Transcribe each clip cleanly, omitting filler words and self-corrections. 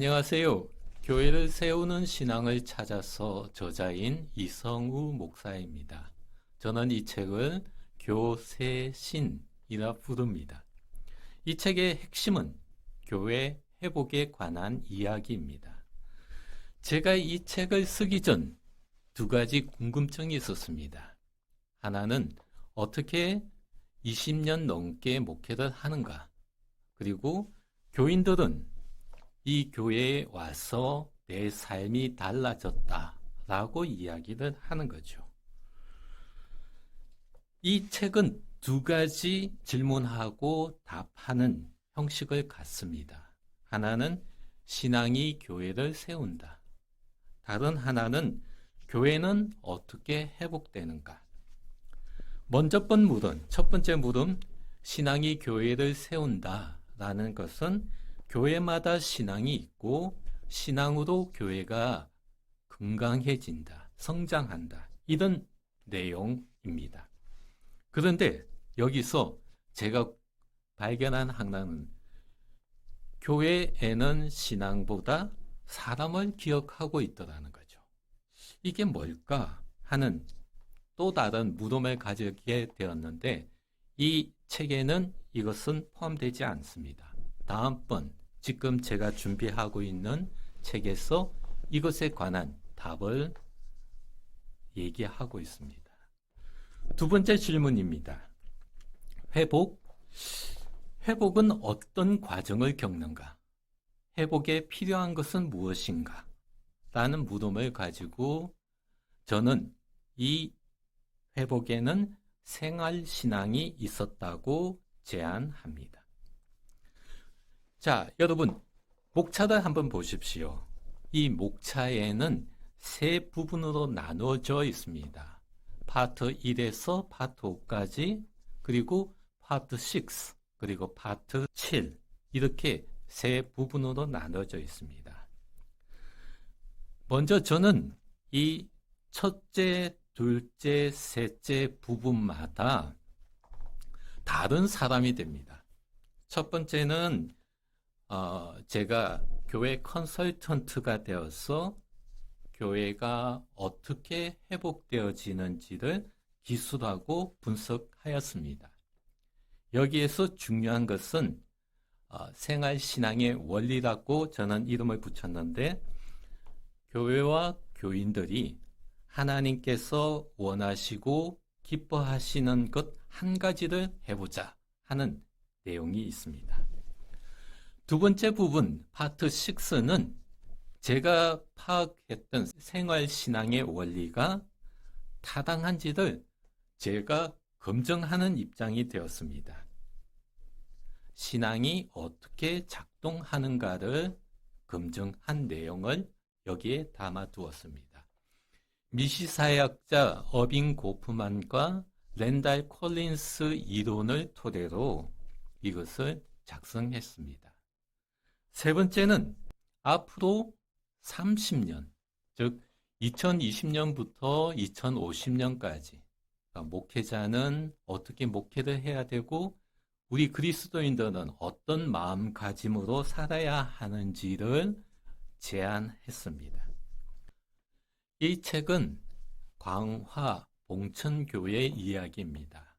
안녕하세요. 교회를 세우는 신앙을 찾아서 저자인 이성우 목사입니다. 저는 이 책을 교세신이라 부릅니다. 이 책의 핵심은 교회 회복에 관한 이야기입니다. 제가 이 책을 쓰기 전 두 가지 궁금증이 있었습니다. 하나는 어떻게 20년 넘게 목회를 하는가? 그리고 교인들은 이 교회에 와서 내 삶이 달라졌다라고 이야기를 하는 거죠. 이 책은 두 가지 질문하고 답하는 형식을 갖습니다. 하나는 신앙이 교회를 세운다. 다른 하나는 교회는 어떻게 회복되는가. 첫 번째 물음, 신앙이 교회를 세운다라는 것은 교회마다 신앙이 있고 신앙으로 교회가 건강해진다, 성장한다, 이런 내용입니다. 그런데 여기서 제가 발견한 하나는 교회에는 신앙보다 사람을 기억하고 있더라는 거죠. 이게 뭘까 하는 또 다른 물음을 가지게 되었는데 이 책에는 이것은 포함되지 않습니다. 다음번 지금 제가 준비하고 있는 책에서 이것에 관한 답을 얘기하고 있습니다. 두 번째 질문입니다. 회복은 어떤 과정을 겪는가? 회복에 필요한 것은 무엇인가? 라는 물음을 가지고 저는 이 회복에는 생활신앙이 있었다고 제안합니다. 자, 여러분, 목차를 한번 보십시오. 이 목차에는 세 부분으로 나누어져 있습니다. 파트 1에서 파트 5까지, 그리고 파트 6, 그리고 파트 7, 이렇게 세 부분으로 나눠져 있습니다. 먼저 저는 이 첫째, 둘째, 셋째 부분마다 다른 사람이 됩니다. 첫 번째는 제가 교회 컨설턴트가 되어서 교회가 어떻게 회복되어지는지를 기술하고 분석하였습니다. 여기에서 중요한 것은 생활신앙의 원리라고 저는 이름을 붙였는데 교회와 교인들이 하나님께서 원하시고 기뻐하시는 것 한 가지를 해보자 하는 내용이 있습니다. 두 번째 부분, 파트 6는 제가 파악했던 생활신앙의 원리가 타당한지를 제가 검증하는 입장이 되었습니다. 신앙이 어떻게 작동하는가를 검증한 내용을 여기에 담아두었습니다. 미시사회학자 어빙 고프만과 랜달 콜린스 이론을 토대로 이것을 작성했습니다. 세 번째는 앞으로 30년, 즉 2020년부터 2050년까지 목회자는 어떻게 목회를 해야 되고 우리 그리스도인들은 어떤 마음가짐으로 살아야 하는지를 제안했습니다. 이 책은 광화 봉천교회 이야기입니다.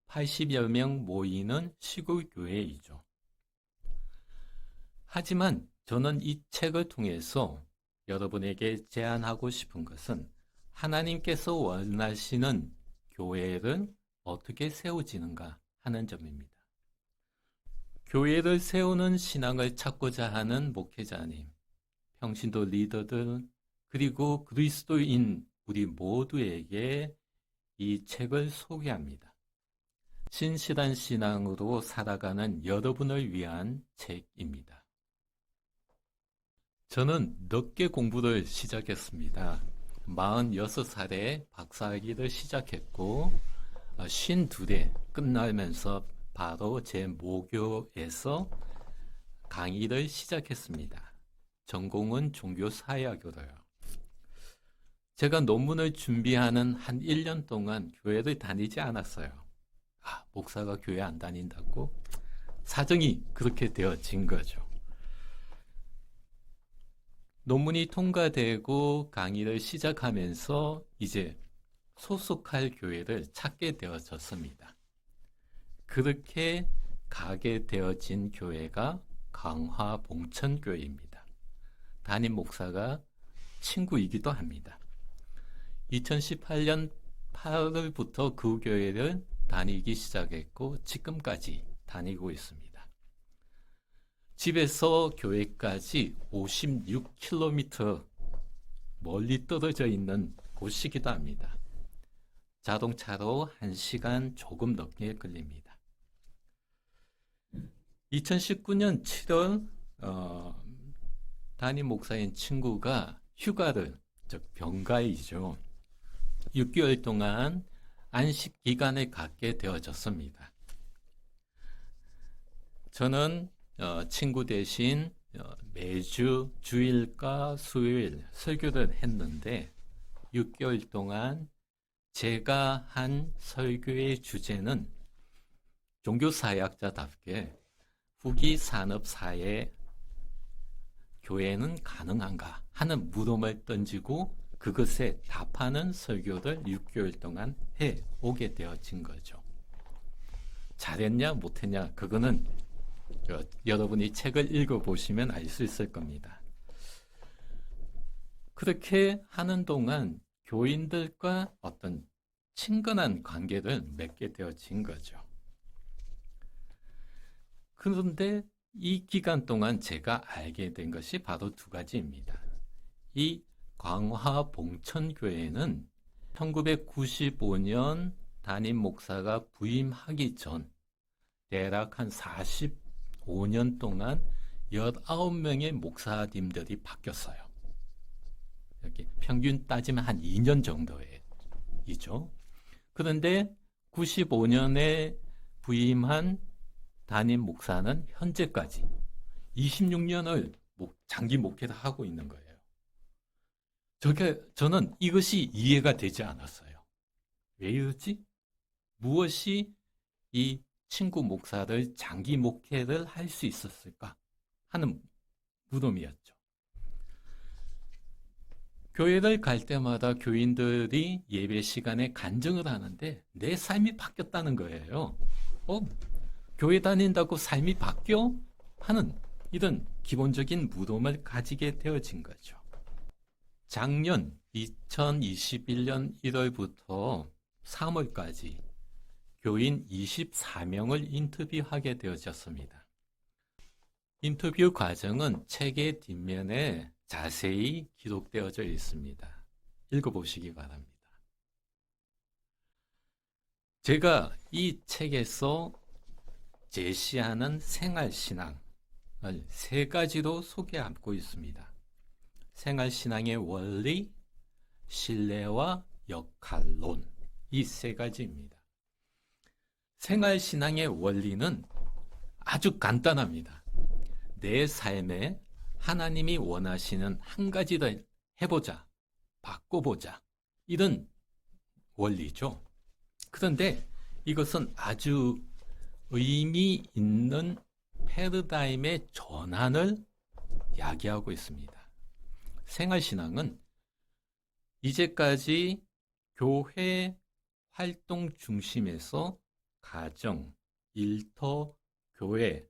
80여 명 모이는 시골교회이죠. 하지만 저는 이 책을 통해서 여러분에게 제안하고 싶은 것은 하나님께서 원하시는 교회를 어떻게 세워지는가 하는 점입니다. 교회를 세우는 신앙을 찾고자 하는 목회자님, 평신도 리더들, 그리고 그리스도인 우리 모두에게 이 책을 소개합니다. 신실한 신앙으로 살아가는 여러분을 위한 책입니다. 저는 늦게 공부를 시작했습니다. 46살에 박사학위를 시작했고 52에 끝나면서 바로 제 모교에서 강의를 시작했습니다. 전공은 종교사회학으로요. 제가 논문을 준비하는 한 1년 동안 교회를 다니지 않았어요. 목사가 교회 안 다닌다고? 사정이 그렇게 되어진 거죠. 논문이 통과되고 강의를 시작하면서 이제 소속할 교회를 찾게 되어졌습니다. 그렇게 가게 되어진 교회가 강화봉천교회입니다. 담임 목사가 친구이기도 합니다. 2018년 8월부터 그 교회를 다니기 시작했고 지금까지 다니고 있습니다. 집에서 교회까지 56km 멀리 떨어져 있는 곳이기도 합니다. 자동차로 1시간 조금 넘게 걸립니다. 2019년 7월 담임 목사인 친구가 휴가를, 즉 병가이죠. 6개월 동안 안식 기간을 갖게 되어졌습니다. 저는 친구 대신 매주 주일과 수요일 설교를 했는데 6개월 동안 제가 한 설교의 주제는 종교사역자답게 후기 산업사회 교회는 가능한가 하는 물음을 던지고 그것에 답하는 설교를 6개월 동안 해오게 되어진 거죠. 잘했냐 못했냐 그거는 여러분이 책을 읽어보시면 알 수 있을 겁니다. 그렇게 하는 동안 교인들과 어떤 친근한 관계를 맺게 되어진 거죠. 그런데 이 기간 동안 제가 알게 된 것이 바로 두 가지입니다. 이 광화봉천교회는 1995년 담임 목사가 부임하기 전 대략 한 45년 동안 19명의 목사님들이 바뀌었어요. 이렇게 평균 따지면 한 2년 정도이죠. 그런데 95년에 부임한 담임 목사는 현재까지 26년을 장기 목회를 하고 있는 거예요. 저는 이것이 이해가 되지 않았어요. 왜 이러지? 무엇이 이 친구 목사를 장기 목회를 할 수 있었을까 하는 물음이었죠. 교회를 갈 때마다 교인들이 예배 시간에 간증을 하는데 내 삶이 바뀌었다는 거예요. 교회 다닌다고 삶이 바뀌어? 하는 이런 기본적인 물음을 가지게 되어진 거죠. 작년 2021년 1월부터 3월까지 교인 24명을 인터뷰하게 되어졌습니다. 인터뷰 과정은 책의 뒷면에 자세히 기록되어져 있습니다. 읽어보시기 바랍니다. 제가 이 책에서 제시하는 생활신앙을 3가지로 소개하고 있습니다. 생활신앙의 원리, 신뢰와 역할론, 이 3가지입니다. 생활신앙의 원리는 아주 간단합니다. 내 삶에 하나님이 원하시는 한 가지를 해보자, 바꿔보자, 이런 원리죠. 그런데 이것은 아주 의미 있는 패러다임의 전환을 야기하고 있습니다. 생활신앙은 이제까지 교회 활동 중심에서 가정, 일터, 교회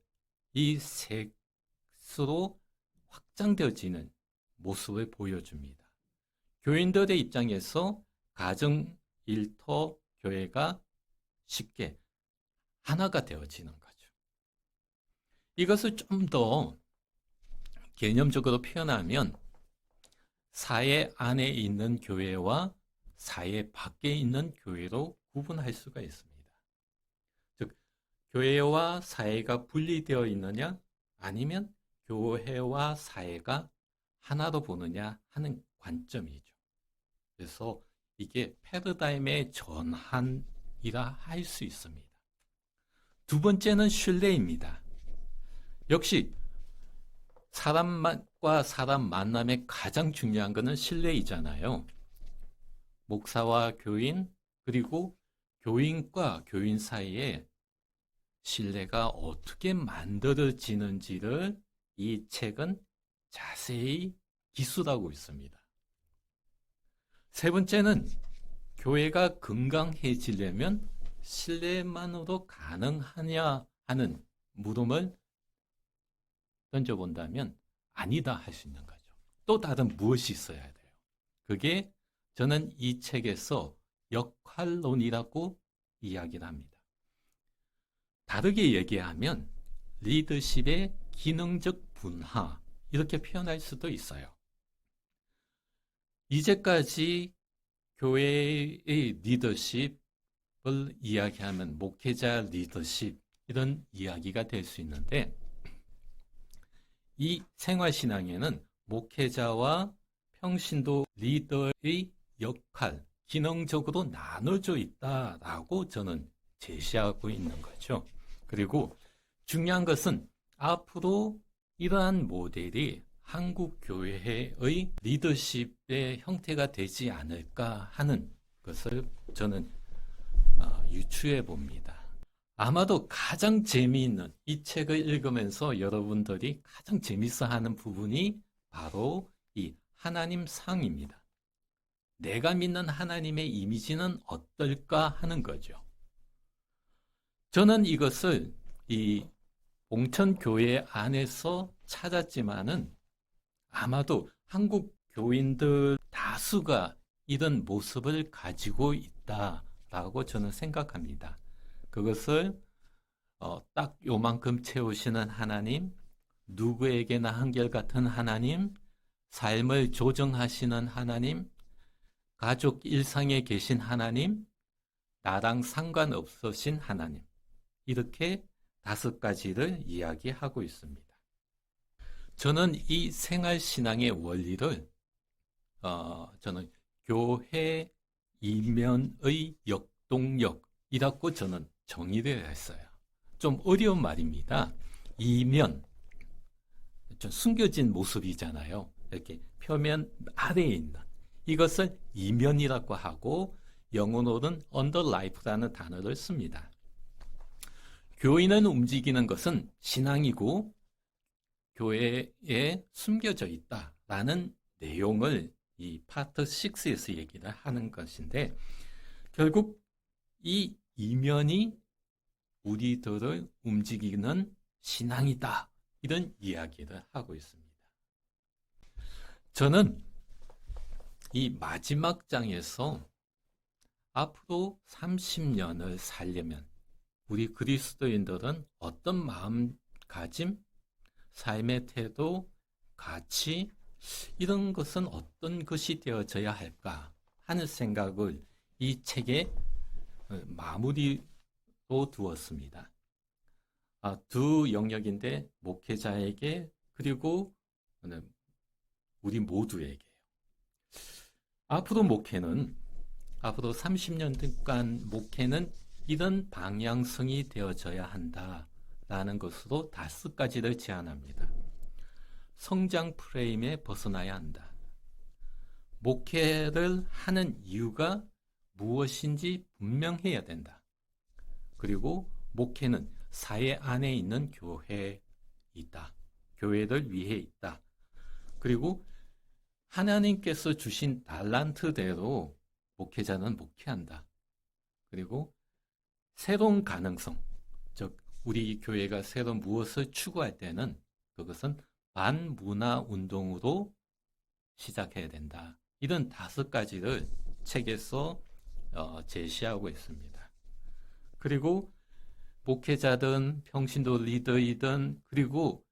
이 셋으로 확장되어지는 모습을 보여줍니다. 교인들의 입장에서 가정, 일터, 교회가 쉽게 하나가 되어지는 거죠. 이것을 좀 더 개념적으로 표현하면 사회 안에 있는 교회와 사회 밖에 있는 교회로 구분할 수가 있습니다. 즉, 교회와 사회가 분리되어 있느냐 아니면 교회와 사회가 하나로 보느냐 하는 관점이죠. 그래서 이게 패러다임의 전환이라 할 수 있습니다. 두 번째는 신뢰입니다. 역시 사람과 사람 만남에 가장 중요한 것은 신뢰이잖아요. 목사와 교인 그리고 교인과 교인 사이에 신뢰가 어떻게 만들어지는지를 이 책은 자세히 기술하고 있습니다. 세 번째는 교회가 건강해지려면 신뢰만으로 가능하냐 하는 물음을 던져본다면 아니다 할 수 있는 거죠. 또 다른 무엇이 있어야 돼요. 그게 저는 이 책에서 역할론이라고 이야기를 합니다. 다르게 얘기하면 리더십의 기능적 분화 이렇게 표현할 수도 있어요. 이제까지 교회의 리더십을 이야기하면 목회자 리더십 이런 이야기가 될 수 있는데 이 생활신앙에는 목회자와 평신도 리더의 역할, 기능적으로 나눠져 있다라고 저는 제시하고 있는 거죠. 그리고 중요한 것은 앞으로 이러한 모델이 한국 교회의 리더십의 형태가 되지 않을까 하는 것을 저는 유추해 봅니다. 아마도 가장 재미있는 이 책을 읽으면서 여러분들이 가장 재밌어 하는 부분이 바로 이 하나님 상입니다. 내가 믿는 하나님의 이미지는 어떨까 하는 거죠. 저는 이것을 이 봉천교회 안에서 찾았지만은 아마도 한국 교인들 다수가 이런 모습을 가지고 있다라고 저는 생각합니다. 그것을 딱 요만큼 채우시는 하나님, 누구에게나 한결같은 하나님, 삶을 조정하시는 하나님, 가족 일상에 계신 하나님, 나랑 상관없으신 하나님, 이렇게 5가지를 이야기하고 있습니다. 저는 이 생활신앙의 원리를 저는 교회 이면의 역동력이라고 저는 정의를 했어요. 좀 어려운 말입니다. 이면, 좀 숨겨진 모습이잖아요. 이렇게 표면 아래에 있는 이것을 이면이라고 하고 영어로는 underlife라는 단어를 씁니다. 교인은 움직이는 것은 신앙이고 교회에 숨겨져 있다라는 내용을 이 파트 6에서 얘기를 하는 것인데 결국 이 이면이 우리들을 움직이는 신앙이다. 이런 이야기를 하고 있습니다. 저는 이 마지막 장에서 앞으로 30년을 살려면 우리 그리스도인들은 어떤 마음가짐, 삶의 태도, 가치 이런 것은 어떤 것이 되어져야 할까 하는 생각을 이 책에 마무리로 두었습니다. 두 영역인데 목회자에게 그리고 우리 모두에게 앞으로 30년간 목회는 이런 방향성이 되어져야 한다라는 것으로 5가지를 제안합니다. 성장 프레임에 벗어나야 한다. 목회를 하는 이유가 무엇인지 분명해야 된다. 그리고 목회는 사회 안에 있는 교회에 있다. 교회를 위해 있다. 그리고 하나님께서 주신 달란트대로 목회자는 목회한다. 그리고 새로운 가능성, 즉 우리 교회가 새로운 무엇을 추구할 때는 그것은 반문화 운동으로 시작해야 된다. 이런 5가지를 책에서 제시하고 있습니다. 그리고 목회자든 평신도 리더이든 그리고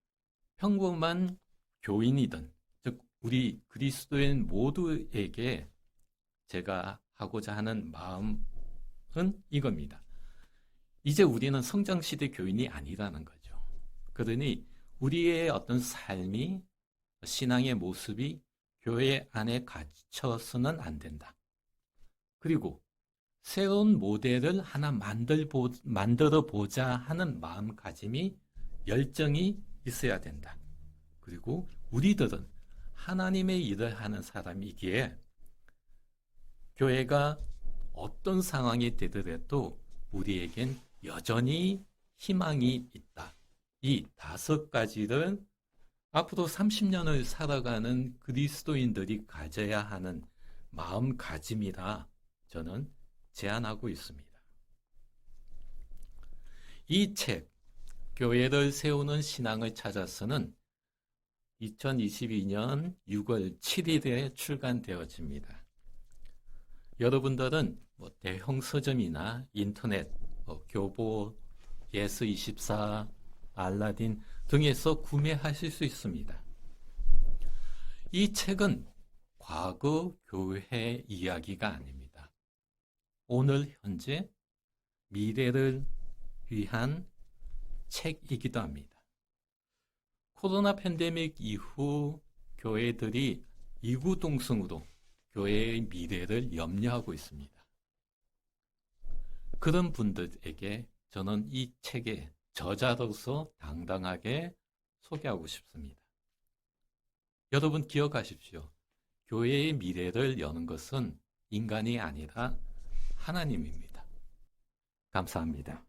평범한 교인이든 즉 우리 그리스도인 모두에게 제가 하고자 하는 마음은 이겁니다. 이제 우리는 성장시대 교인이 아니라는 거죠. 그러니 우리의 어떤 삶이 신앙의 모습이 교회 안에 갇혀서는 안 된다. 그리고 새로운 모델을 하나 만들어 보자 하는 마음가짐이 열정이 있어야 된다. 그리고 우리들은 하나님의 일을 하는 사람이기에 교회가 어떤 상황이 되더라도 우리에겐 여전히 희망이 있다. 이 5가지를 앞으로 30년을 살아가는 그리스도인들이 가져야 하는 마음가짐이라 저는 제안하고 있습니다. 이 책, 교회를 세우는 신앙을 찾아서는 2022년 6월 7일에 출간되어집니다. 여러분들은 대형 서점이나 인터넷, 교보, 예스24, 알라딘 등에서 구매하실 수 있습니다. 이 책은 과거 교회 이야기가 아닙니다. 오늘 현재 미래를 위한 책이기도 합니다. 코로나 팬데믹 이후 교회들이 이구동성으로 교회의 미래를 염려하고 있습니다. 그런 분들에게 저는 이 책의 저자로서 당당하게 소개하고 싶습니다. 여러분 기억하십시오. 교회의 미래를 여는 것은 인간이 아니라 하나님입니다. 감사합니다.